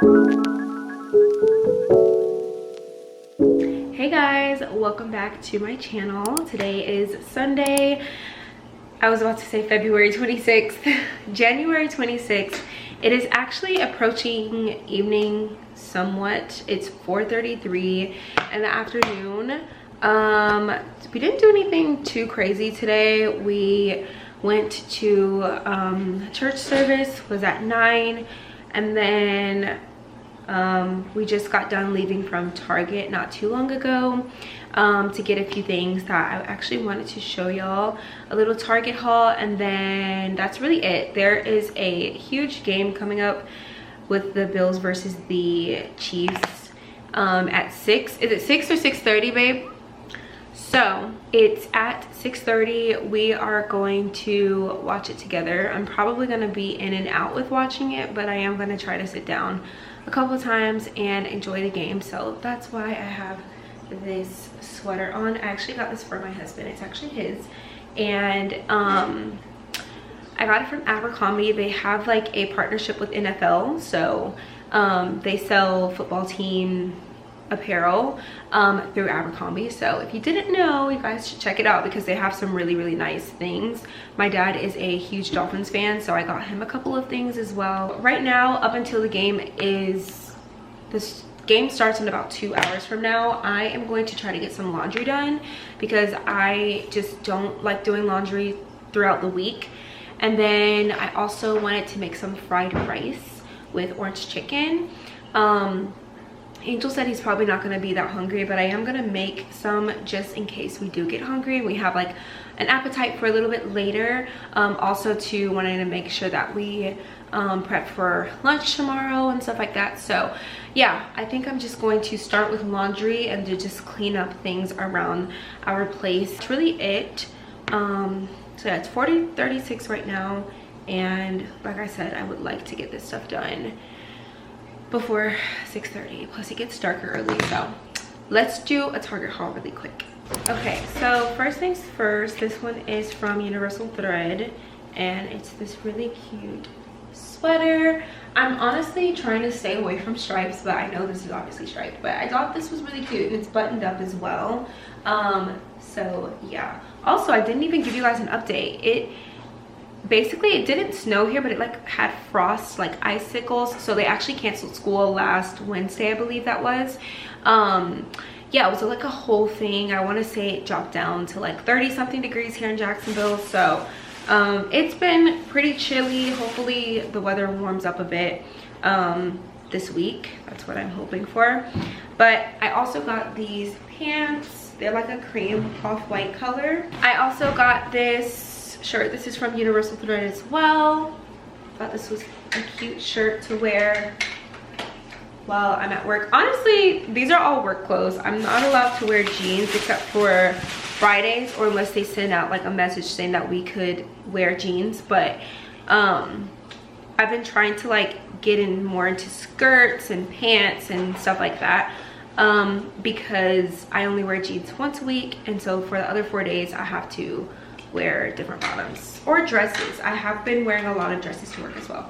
Hey guys, welcome back to my channel. Today is Sunday. I was about to say February 26th, January 26th. It is actually approaching evening somewhat. It's 4:33 in the afternoon. We didn't do anything too crazy today. We went to church service, was at 9, and then we just got done leaving from Target not too long ago to get a few things that I actually wanted to show y'all. A little Target haul, and then that's really it. There is a huge game coming up with the Bills versus the Chiefs at 6. Is it 6 or 6:30, babe? So it's at 6:30. We are going to watch it together. I'm probably going to be in and out with watching it, but I am going to try to sit down a couple of times and enjoy the game. So that's why I have this sweater on. I actually got this for my husband. It's actually his, and I got it from Abercrombie. They have like a partnership with NFL, so they sell football team apparel through Abercrombie. So if you didn't know, you guys should check it out because they have some really nice things. My dad is a huge Dolphins fan, so I got him a couple of things as well. Right now, up until the game is, this game starts in about 2 hours from now, I am going to try to get some laundry done because I just don't like doing laundry throughout the week. And then I also wanted to make some fried rice with orange chicken. Angel said he's probably not going to be that hungry, but I am going to make some just in case we do get hungry. We have like an appetite for a little bit later. Also too, wanting to make sure that we prep for lunch tomorrow and stuff like that. So yeah, I think I'm just going to start with laundry and to just clean up things around our place. That's really it. So yeah, it's 40:36 right now, and like I said, I would like to get this stuff done before 6:30. Plus it gets darker early, so let's do a Target haul really quick. Okay, so first things first, this one is from Universal Thread, and it's this really cute sweater. I'm honestly trying to stay away from stripes, but I know this is obviously striped, but I thought this was really cute, and it's buttoned up as well. So yeah. Also, I didn't even give you guys an update. Basically, it didn't snow here, but it like had frost, like icicles, so they actually canceled school last Wednesday, I believe that was. Yeah, it was like a whole thing. I want to say it dropped down to like 30 something degrees here in Jacksonville, so it's been pretty chilly. Hopefully the weather warms up a bit this week. That's what I'm hoping for. But I also got these pants. They're like a cream off-white color. I also got this shirt. This is from Universal Thread as well. Thought this was a cute shirt to wear while I'm at work. Honestly, these are all work clothes. I'm not allowed to wear jeans except for Fridays, or unless they send out like a message saying that we could wear jeans. But I've been trying to like get in more into skirts and pants and stuff like that, because I only wear jeans once a week, and so for the other 4 days I have to wear different bottoms or dresses. I have been wearing a lot of dresses to work as well.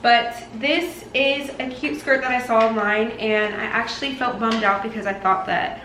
But this is a cute skirt that I saw online, and I actually felt bummed out because I thought that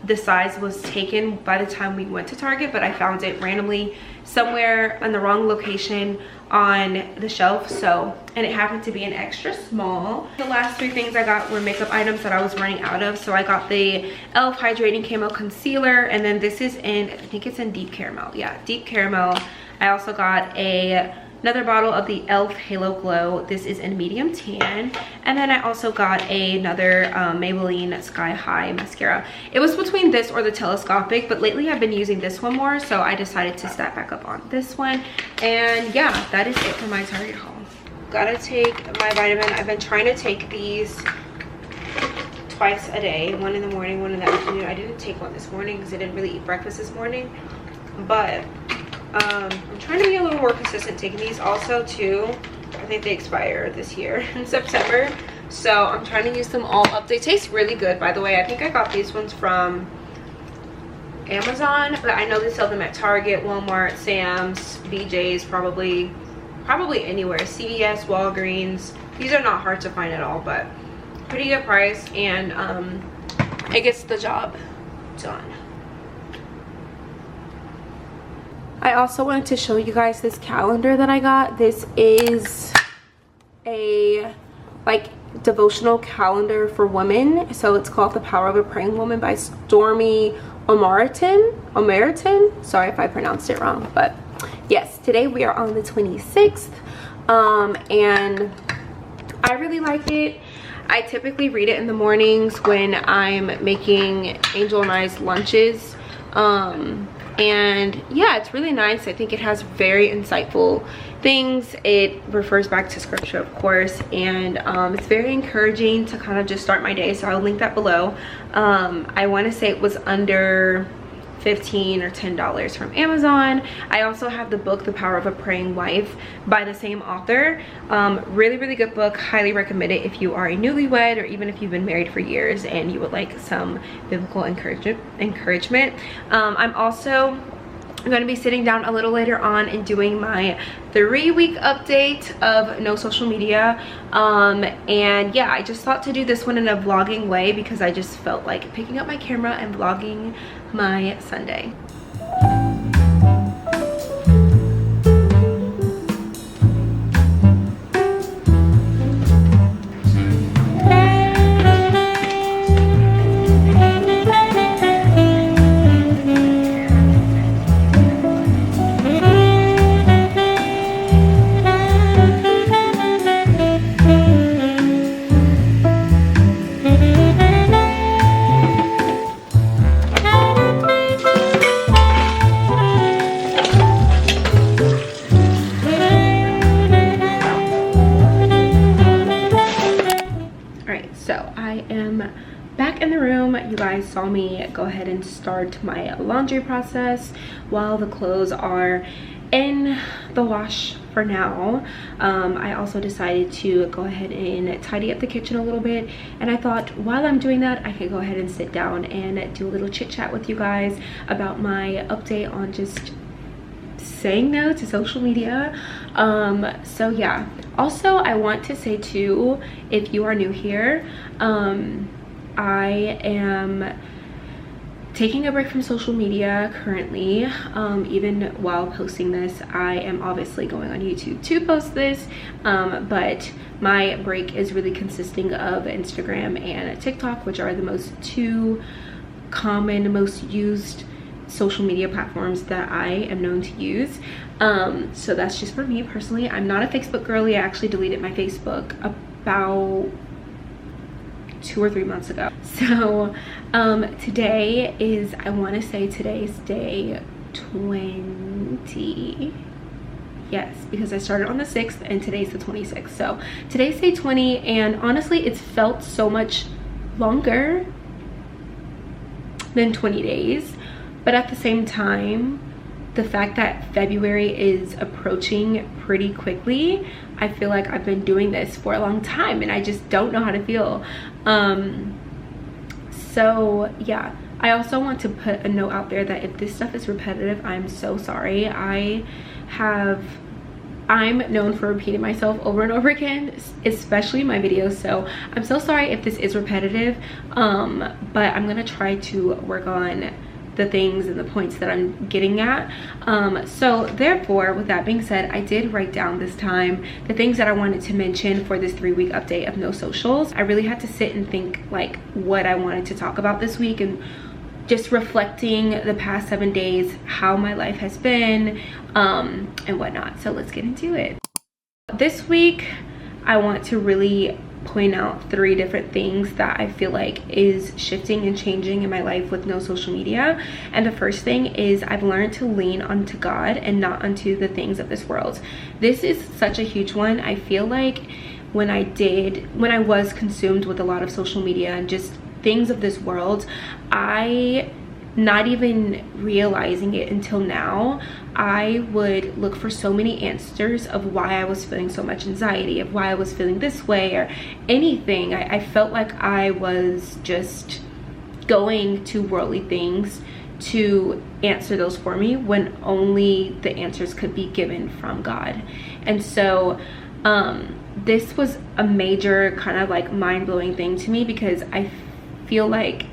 the size was taken by the time we went to Target, but I found it randomly somewhere in the wrong location on the shelf, so, and it happened to be an extra small. The last 3 things I got were makeup items that I was running out of, so I got the e.l.f. Hydrating Camo Concealer, and then this is in, I think it's in Deep Caramel. Yeah, Deep Caramel. I also got another bottle of the e.l.f. Halo Glow. This is in medium tan. And then I also got another Maybelline Sky High mascara. It was between this or the telescopic, but lately I've been using this one more, so I decided to stack back up on this one. And yeah, that is it for my Target haul. Gotta take my vitamin. I've been trying to take these twice a day, one in the morning, one in the afternoon. I didn't take one this morning because I didn't really eat breakfast this morning, but I'm trying to be a little more consistent taking these. Also too, I think they expire this year in September, so I'm trying to use them all up. They taste really good, by the way. I think I got these ones from Amazon, but I know they sell them at Target, Walmart, Sam's, BJ's probably, probably anywhere. CVS, Walgreens. These are not hard to find at all, but pretty good price, and it gets the job done. I also wanted to show you guys this calendar that I got. This is a like devotional calendar for women. So it's called The Power of a Praying Woman by Stormy Omaritan. Sorry if I pronounced it wrong, but yes, today we are on the 26th, and I really like it. I typically read it in the mornings when I'm making Angel and I's lunches, and yeah, it's really nice. I think it has very insightful things. It refers back to scripture, of course, and it's very encouraging to kind of just start my day, so I'll link that below. I want to say it was under $15 or $10 from Amazon. I also have the book The Power of a Praying Wife by the same author. Really good book. Highly recommend it if you are a newlywed, or even if you've been married for years and you would like some biblical encouragement. I'm also going to be sitting down a little later on and doing my 3-week update of no social media, and yeah, I just thought to do this one in a vlogging way because I just felt like picking up my camera and vlogging my Sunday. You guys saw me go ahead and start my laundry process while the clothes are in the wash for now. I also decided to go ahead and tidy up the kitchen a little bit, and I thought while I'm doing that I could go ahead and sit down and do a little chit chat with you guys about my update on just saying no to social media. So yeah, also I want to say too, if you are new here, I am taking a break from social media currently. Even while posting this, I am obviously going on YouTube to post this, but my break is really consisting of Instagram and TikTok, which are the two common, most used social media platforms that I am known to use. So that's just for me personally. I'm not a Facebook girly. I actually deleted my Facebook about 2 or 3 months ago. So today is, I want to say today's day 20. Yes, because I started on the 6th and today's the 26th. So today's day 20, and honestly it's felt so much longer than 20 days, but at the same time, the fact that February is approaching pretty quickly, I feel like I've been doing this for a long time and I just don't know how to feel. So yeah, I also want to put a note out there that if this stuff is repetitive, I'm so sorry. I'm known for repeating myself over and over again, especially in my videos, so I'm so sorry if this is repetitive, but I'm gonna try to work on the things and the points that I'm getting at. So therefore, with that being said, I did write down this time the things that I wanted to mention for this 3-week update of no socials. I really had to sit and think like what I wanted to talk about this week, and just reflecting the past 7 days, how my life has been, and whatnot. So let's get into it. This week, I want to really point out 3 different things that I feel like is shifting and changing in my life with no social media. And the first thing is I've learned to lean onto God and not onto the things of this world. This is such a huge one. I feel like when I was consumed with a lot of social media and just things of this world, not even realizing it until now, I would look for so many answers of why I was feeling so much anxiety, of why I was feeling this way or anything. I felt like I was just going to worldly things to answer those for me, when only the answers could be given from God. And so this was a major kind of like mind-blowing thing to me, because I feel like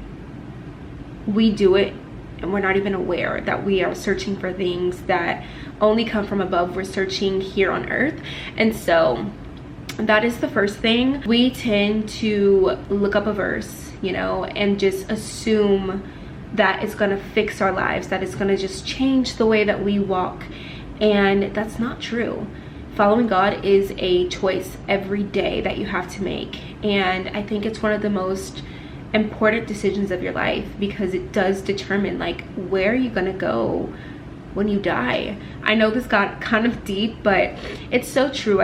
we do it and we're not even aware that we are searching for things that only come from above. We're searching here on earth. And so that is the first thing. We tend to look up a verse, you know, and just assume that it's gonna fix our lives, that it's gonna just change the way that we walk. And that's not true. Following God is a choice every day that you have to make. And I think it's one of the most important decisions of your life, because it does determine like where are you gonna go when you die. I know this got kind of deep, but it's so true.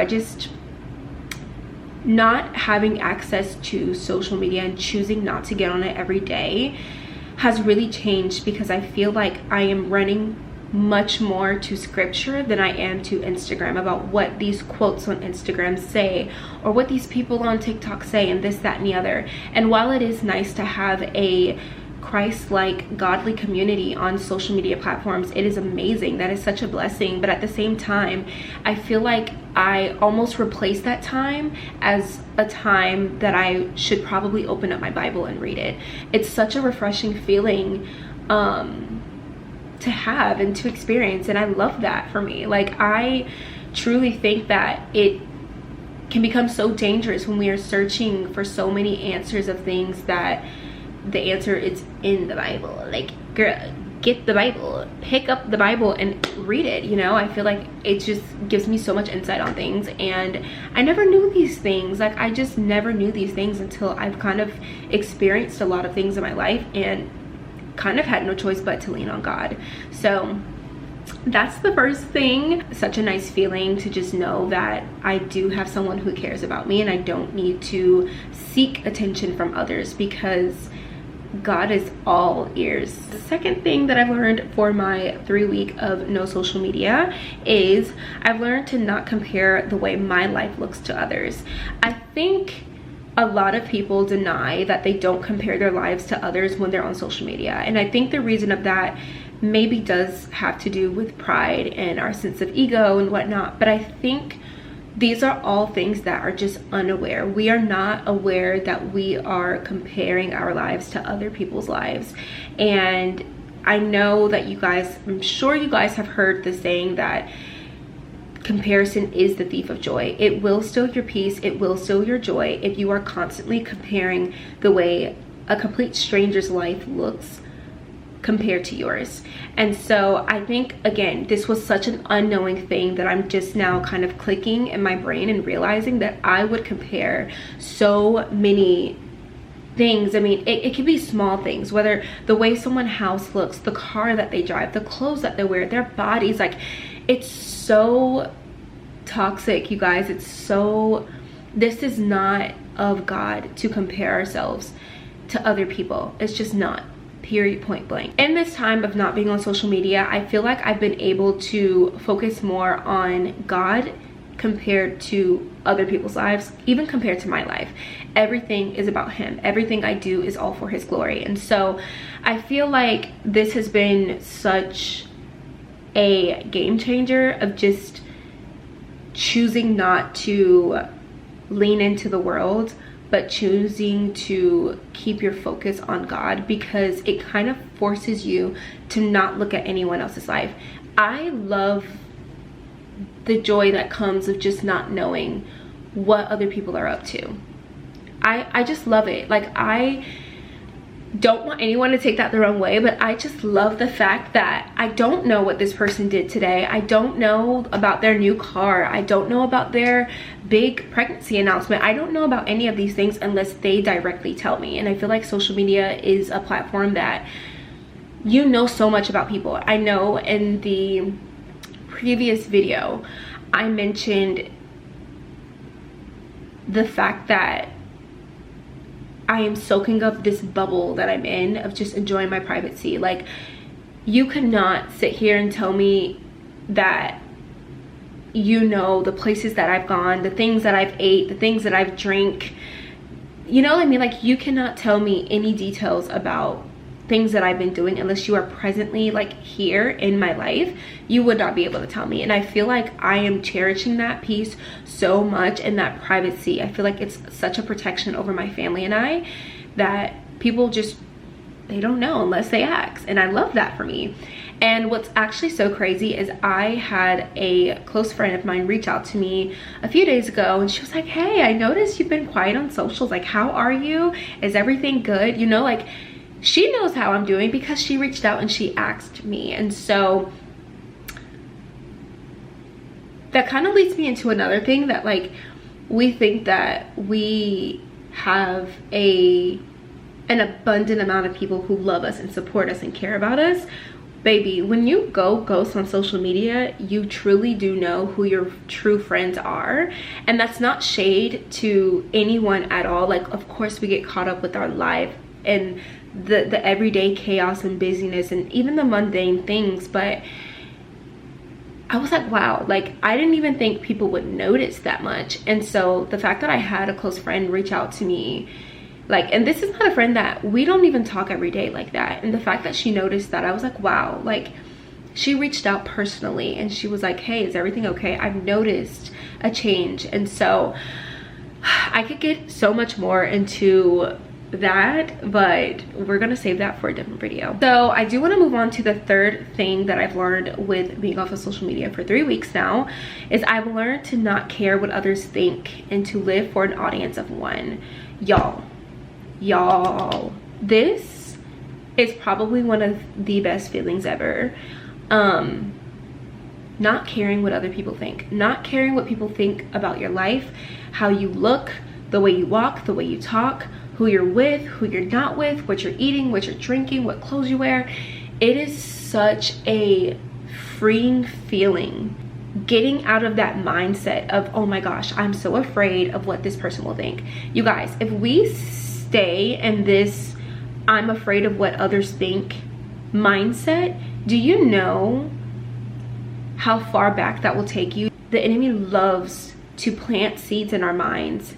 Not having access to social media and choosing not to get on it every day has really changed, because I feel like I am running much more to scripture than I am to Instagram, about what these quotes on Instagram say, or what these people on TikTok say, and this, that, and the other. And while it is nice to have a Christ-like godly community on social media platforms, it is amazing. That is such a blessing. But at the same time, I feel like I almost replace that time as a time that I should probably open up my Bible and read it. It's such a refreshing feeling to have and to experience, and I love that for me. Like, I truly think that it can become so dangerous when we are searching for so many answers of things that the answer is in the Bible. Like, girl, get the Bible, pick up the Bible and read it, you know? I feel like it just gives me so much insight on things, and I never knew these things. Like, I just never knew these things until I've kind of experienced a lot of things in my life and kind of had no choice but to lean on God. So that's the first thing. Such a nice feeling to just know that I do have someone who cares about me, and I don't need to seek attention from others, because God is all ears. The second thing that I've learned for my 3-week of no social media is I've learned to not compare the way my life looks to others. I think a lot of people deny that they don't compare their lives to others when they're on social media. And I think the reason of that maybe does have to do with pride and our sense of ego and whatnot. But I think these are all things that are just unaware. We are not aware that we are comparing our lives to other people's lives. And I know that you guys, I'm sure you guys have heard the saying that comparison is the thief of joy. It will steal your peace, it will steal your joy if you are constantly comparing the way a complete stranger's life looks compared to yours. And so I think, again, this was such an unknowing thing that I'm just now kind of clicking in my brain and realizing that I would compare so many things. I mean, it could be small things, whether the way someone's house looks, the car that they drive, the clothes that they wear, their bodies. Like, it's so toxic, you guys. It's so, this is not of God to compare ourselves to other people. It's just not, period, point blank. In this time of not being on social media, I feel like I've been able to focus more on God compared to other people's lives, even compared to my life. Everything is about Him. Everything I do is all for His glory. And so I feel like this has been such a game changer of just choosing not to lean into the world, but choosing to keep your focus on God, because it kind of forces you to not look at anyone else's life. I love the joy that comes of just not knowing what other people are up to. I just love it. Like, I don't want anyone to take that the wrong way, but I just love the fact that I don't know what this person did today. I don't know about their new car. I don't know about their big pregnancy announcement. I don't know about any of these things unless they directly tell me. And I feel like social media is a platform that you know so much about people. I know in the previous video, I mentioned the fact that I am soaking up this bubble that I'm in of just enjoying my privacy. Like, you cannot sit here and tell me that you know the places that I've gone, the things that I've ate, the things that I've drank. You know what I mean? Like, you cannot tell me any details about things that I've been doing, unless you are presently like here in my life, you would not be able to tell me. And I feel like I am cherishing that piece so much, and that privacy. I feel like it's such a protection over my family and I, that people just, they don't know unless they ask. And I love that for me. And what's actually so crazy is I had a close friend of mine reach out to me a few days ago, and she was like, hey, I noticed you've been quiet on socials. Like, how are you? Is everything good? You know, like, she knows how I'm doing because she reached out and she asked me. And so that kind of leads me into another thing, that like, we think that we have an abundant amount of people who love us and support us and care about us. Baby, when you go ghost on social media, you truly do know who your true friends are. And that's not shade to anyone at all. Like, of course we get caught up with our life and the everyday chaos and busyness and even the mundane things, but I was like, wow, like, I didn't even think people would notice that much. And so the fact that I had a close friend reach out to me, like, and this is not a friend that, we don't even talk every day like that, and the fact that she noticed that, I was like, wow. Like, she reached out personally and she was like, hey, is everything okay? I've noticed a change. And so I could get so much more into that, but we're gonna save that for a different video. So I do want to move on to the third thing that I've learned with being off of social media for 3 weeks now, is I've learned to not care what others think and to live for an audience of one. Y'all, this is probably one of the best feelings ever. Not caring what other people think, not caring what people think about your life, how you look, the way you walk, the way you talk, who you're with, who you're not with, what you're eating, what you're drinking, what clothes you wear. It is such a freeing feeling, getting out of that mindset of, oh my gosh, I'm so afraid of what this person will think. You guys, if we stay in this I'm afraid of what others think mindset, do you know how far back that will take you? The enemy loves to plant seeds in our minds.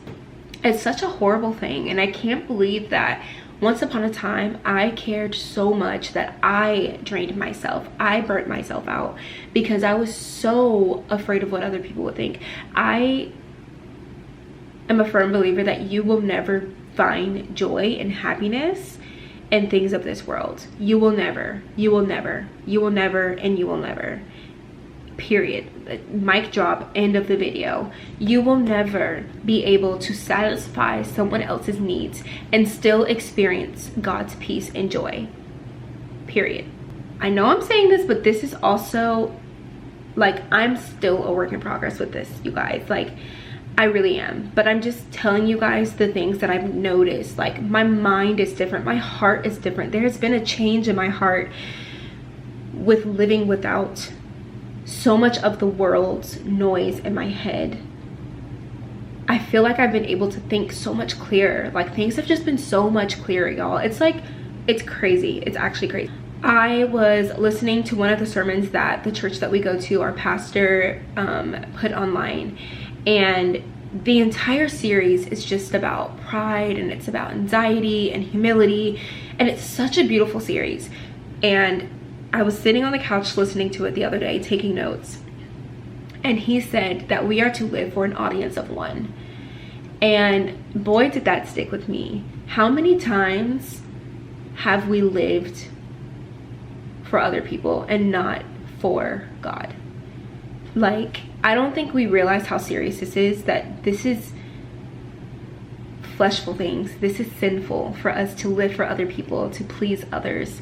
It's such a horrible thing, and I can't believe that once upon a time I cared so much that I drained myself. I burnt myself out because I was so afraid of what other people would think. I am a firm believer that you will never find joy and happiness in things of this world. You will never, you will never, you will never, and you will never. Period. Mic drop, end of the video. You will never be able to satisfy someone else's needs and still experience God's peace and joy. Period. I know I'm saying this, but this is also, like, I'm still a work in progress with this, you guys. Like, I really am. But I'm just telling you guys the things that I've noticed. Like, my mind is different. My heart is different. There has been a change in my heart with living without so much of the world's noise in my head. I feel like I've been able to think so much clearer. Like, things have just been so much clearer, y'all. It's like, it's crazy. It's actually crazy. I was listening to one of the sermons that the church that we go to, our pastor put online, and the entire series is just about pride, and it's about anxiety and humility, and it's such a beautiful series. And I was sitting on the couch listening to it the other day, taking notes, and he said that we are to live for an audience of one. And boy, did that stick with me. How many times have we lived for other people and not for God? Like, I don't think we realize how serious this is, that this is fleshful things. This is sinful for us to live for other people, to please others.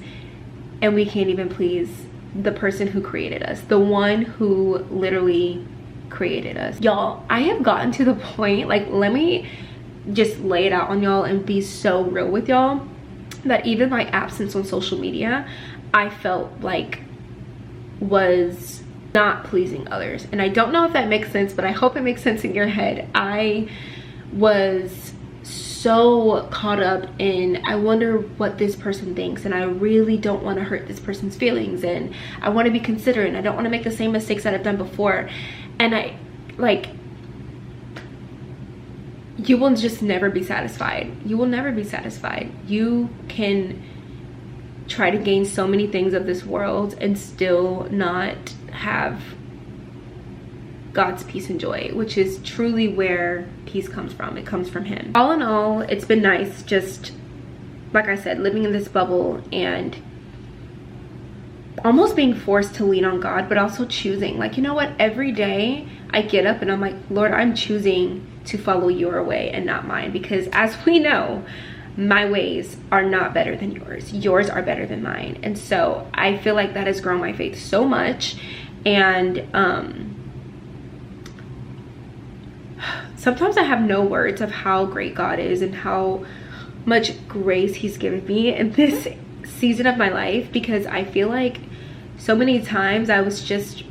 And we can't even please the person who created us, the one who literally created us. Y'all, I have gotten to the point, like, let me just lay it out on y'all and be so real with y'all, that even my absence on social media, I felt like was not pleasing others. And I don't know if that makes sense, but I hope it makes sense in your head. I was so caught up in, I wonder what this person thinks, and I really don't want to hurt this person's feelings, and I want to be considerate, and I don't want to make the same mistakes that I've done before. And I, like, you will just never be satisfied. You will never be satisfied. You can try to gain so many things of this world and still not have God's peace and joy, which is truly where peace comes from. It comes from him. All in all, it's been nice, just like I said, living in this bubble and almost being forced to lean on God, but also choosing, like, you know what, every day I get up and I'm like, Lord, I'm choosing to follow your way and not mine, because as we know, my ways are not better than yours. Yours are better than mine. And so I feel like that has grown my faith so much. And sometimes I have no words of how great God is and how much grace he's given me in this season of my life, because I feel like so many times I was just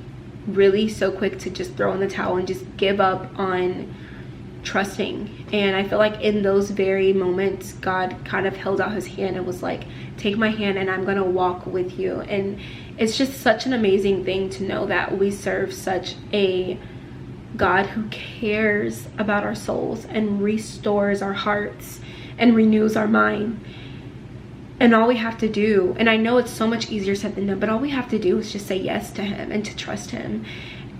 really so quick to just throw in the towel and just give up on trusting. And I feel like in those very moments, God kind of held out his hand and was like, take my hand and I'm gonna walk with you. And it's just such an amazing thing to know that we serve such a God who cares about our souls and restores our hearts and renews our mind. And all we have to do, and I know it's so much easier said than done, but all we have to do is just say yes to him and to trust him.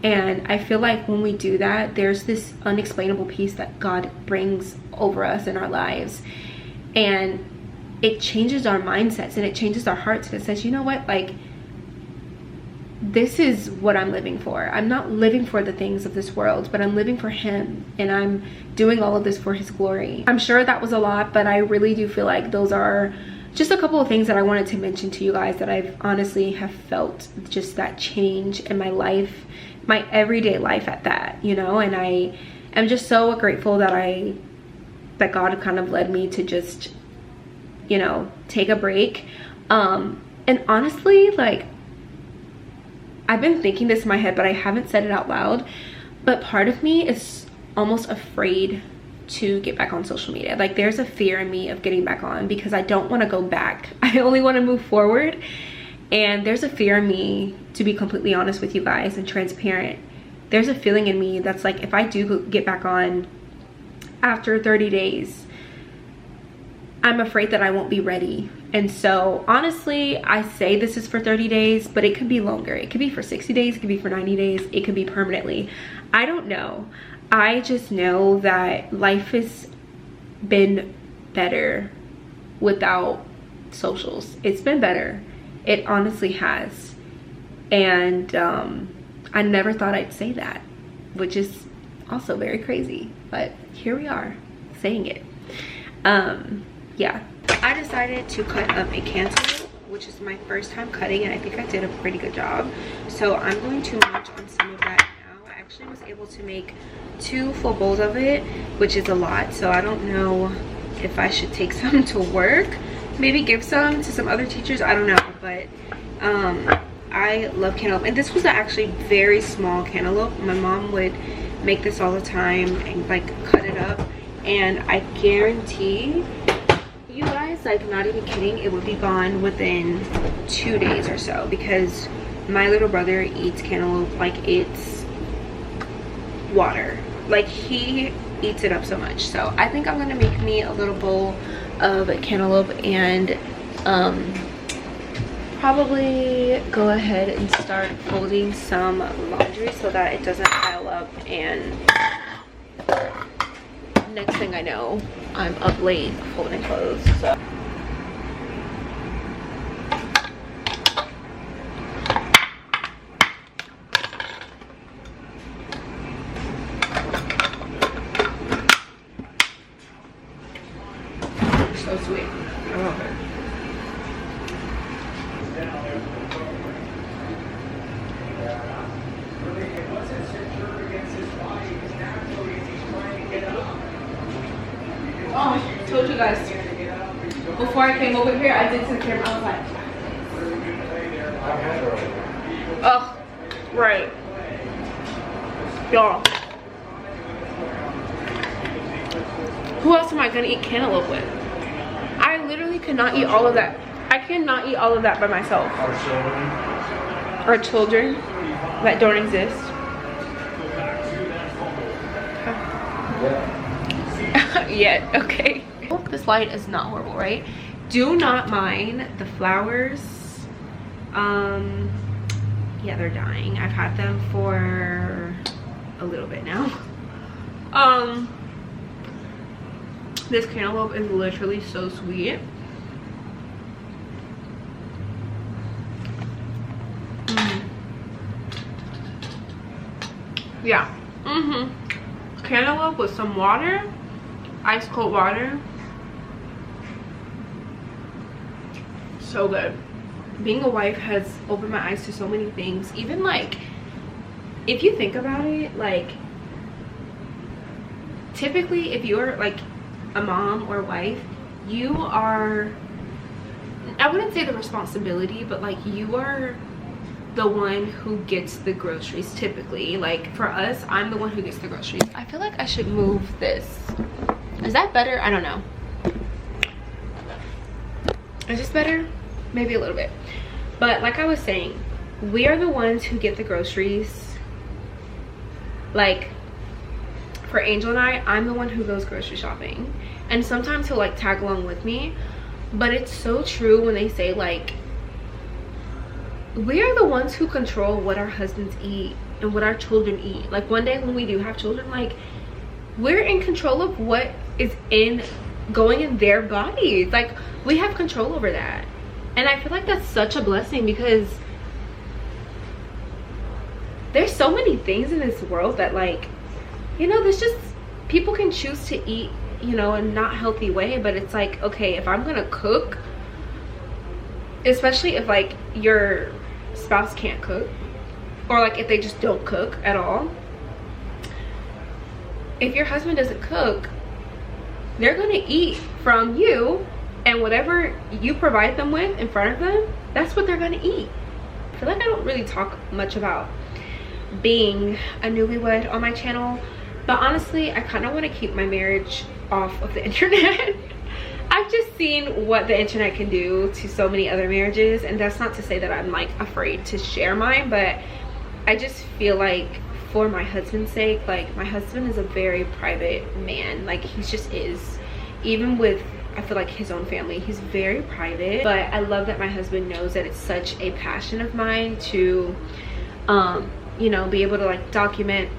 And I feel like when we do that, there's this unexplainable peace that God brings over us in our lives. And it changes our mindsets and it changes our hearts. And it says, you know what, like, this is what I'm living for. I'm not living for the things of this world, but I'm living for him. And I'm doing all of this for his glory. I'm sure that was a lot, but I really do feel like those are just a couple of things that I wanted to mention to you guys, that I've honestly have felt just that change in my life, my everyday life at that, you know. And I am just so grateful that God kind of led me to just, you know, take a break. And honestly, like, I've been thinking this in my head, but I haven't said it out loud, but part of me is almost afraid to get back on social media. Like, there's a fear in me of getting back on because I don't want to go back. I only want to move forward. And there's a fear in me, to be completely honest with you guys and transparent, there's a feeling in me that's like, if I do get back on after 30 days, I'm afraid that I won't be ready. And so honestly, I say this is for 30 days, but it could be longer. It could be for 60 days, it could be for 90 days, it could be permanently. I don't know. I just know that life has been better without socials. It's been better. It honestly has. And I never thought I'd say that, which is also very crazy, but here we are saying it. Yeah, I decided to cut up a cantaloupe, which is my first time cutting, and I think I did a pretty good job. So I'm going to munch on some of that now. I actually was able to make 2 full bowls of it, which is a lot. So I don't know if I should take some to work, maybe give some to some other teachers, I don't know. But I love cantaloupe, and this was actually very small cantaloupe. My mom would make this all the time and like cut it up, and I guarantee you guys, like, not even kidding, it would be gone within 2 days or so, because my little brother eats cantaloupe like it's water. Like, he eats it up so much. So I think I'm gonna make me a little bowl of cantaloupe and probably go ahead and start folding some laundry so that it doesn't pile up, and next thing I know, I'm up late folding clothes. So so sweet. I love it. Oh, I told you guys, before I came over here, I did some camera. I was like, oh, right. Y'all, who else am I gonna eat cantaloupe with? I literally could not eat all of that. I cannot eat all of that by myself. Our children that don't exist. Yet, okay. This light is not horrible, right? Do not mind the flowers. Yeah, they're dying. I've had them for a little bit now. This cantaloupe is literally so sweet. Yeah. Cantaloupe with some water, ice cold water. So good. Being a wife has opened my eyes to so many things. Even like, if you think about it, like typically if you're like a mom or a wife, you are, I wouldn't say the responsibility, but like you are the one who gets the groceries typically. Like for us, I'm the one who gets the groceries. I feel like I should move this. Is that better? I don't know. Is this better? Maybe a little bit. But like I was saying, we are the ones who get the groceries. Like for Angel and I'm the one who goes grocery shopping, and sometimes he'll like tag along with me. But it's so true when they say like we are the ones who control what our husbands eat and what our children eat. Like one day when we do have children, like we're in control of what is going in their bodies. Like we have control over that. And I feel like that's such a blessing, because there's so many things in this world that, like, you know, there's just, people can choose to eat, you know, in a not healthy way. But it's like, okay, if I'm gonna cook, especially if like your spouse can't cook, or like if they just don't cook at all, if your husband doesn't cook, they're gonna eat from you, and whatever you provide them with in front of them, that's what they're gonna eat. I feel like I don't really talk much about being a newlywed on my channel, but honestly I kind of want to keep my marriage off of the internet. I've just seen what the internet can do to so many other marriages, and that's not to say that I'm like afraid to share mine, but I just feel like for my husband's sake, like my husband is a very private man. Like he just is. Even with, I feel like, his own family, he's very private. But I love that my husband knows that it's such a passion of mine to you know, be able to like document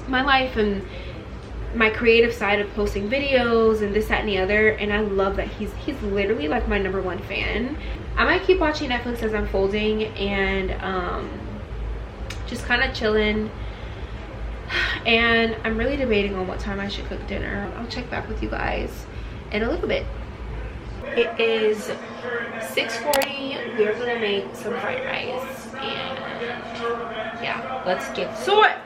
my life and my creative side of posting videos and this, that, and the other. And I love that he's literally like my #1 fan. I might keep watching Netflix as I'm folding and just kind of chilling. And I'm really debating on what time I should cook dinner. I'll check back with you guys in a little bit. It is 6:40. We're gonna make some fried rice, and yeah, let's get to it.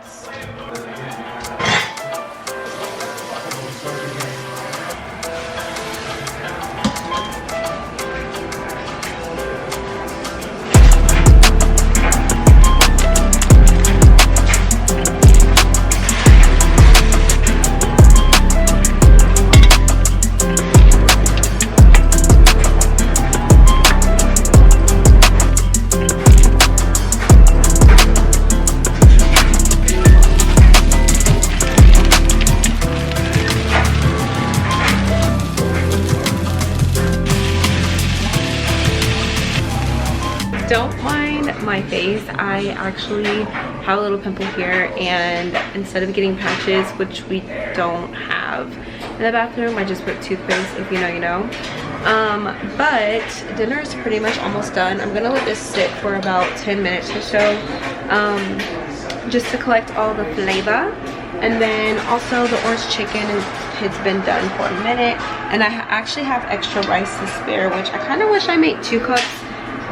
Don't mind my face. I actually have a little pimple here, and instead of getting patches, which we don't have in the bathroom, I just put toothpaste. If you know, you know. But dinner is pretty much almost done. I'm gonna let this sit for about 10 minutes or so, just to collect all the flavor. And then also the orange chicken has been done for a minute, and I actually have extra rice to spare, which I kind of wish I made 2 cups.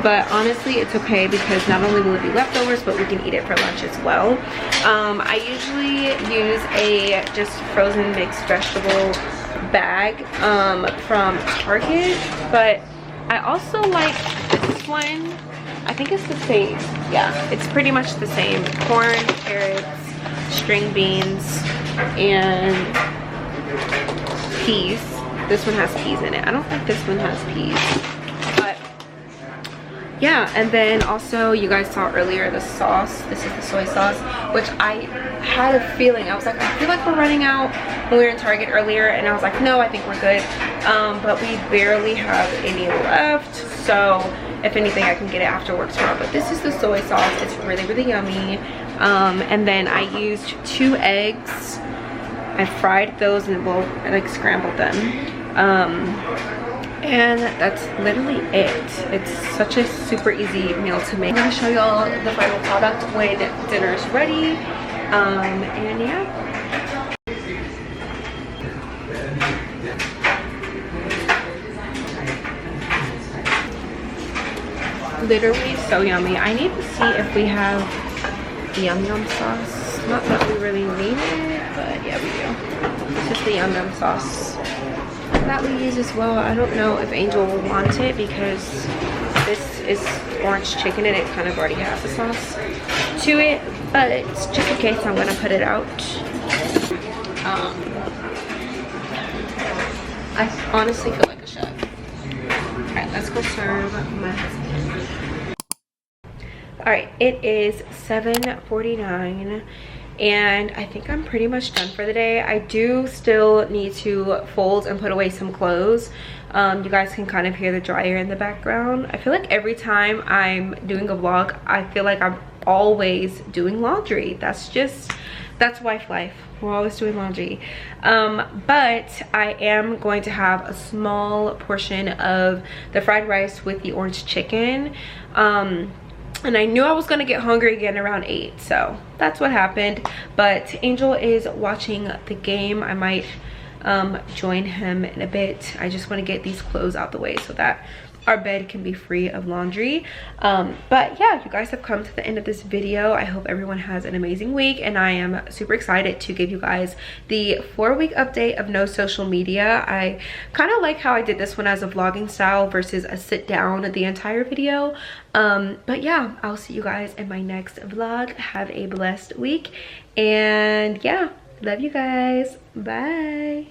But honestly, it's okay, because not only will it be leftovers, but we can eat it for lunch as well. I usually use a just frozen mixed vegetable bag from Target, but I also like this one. I think it's the same. Yeah, it's pretty much the same. Corn, carrots, string beans, and peas. This one has peas in it. I don't think this one has peas. yeah, and then also you guys saw earlier the sauce. This is the soy sauce, which I had a feeling, I was like, I feel like we're running out when we were in Target earlier, and I was like, no, I think we're good. But we barely have any left, so if anything I can get it after work tomorrow. But this is the soy sauce. It's really, really yummy. And then I used 2 eggs. I fried those and well, I like scrambled them. And that's literally it. It's such a super easy meal to make. I'm gonna show y'all the final product when dinner is ready. And yeah. Literally so yummy. I need to see if we have yum yum sauce. Not that we really need it, but yeah, we do. It's just the yum yum sauce that we use as well. I don't know if Angel will want it because this is orange chicken and it kind of already has the sauce to it, but it's just in case I'm gonna put it out. I honestly feel like a chef. All right, let's go serve my husband. All right, it is 7:49 and I think I'm pretty much done for the day. I do still need to fold and put away some clothes. You guys can kind of hear the dryer in the background. I feel like every time I'm doing a vlog, I feel like I'm always doing laundry. That's wife life. We're always doing laundry. But I am going to have a small portion of the fried rice with the orange chicken. And I knew I was gonna get hungry again around 8, so that's what happened. But Angel is watching the game. I might join him in a bit. I just want to get these clothes out the way so that our bed can be free of laundry. But yeah, you guys have come to the end of this video. I hope everyone has an amazing week, and I am super excited to give you guys the 4-week update of no social media. I kind of like how I did this one as a vlogging style versus a sit down the entire video. But yeah, I'll see you guys in my next vlog. Have a blessed week, and yeah, love you guys. Bye.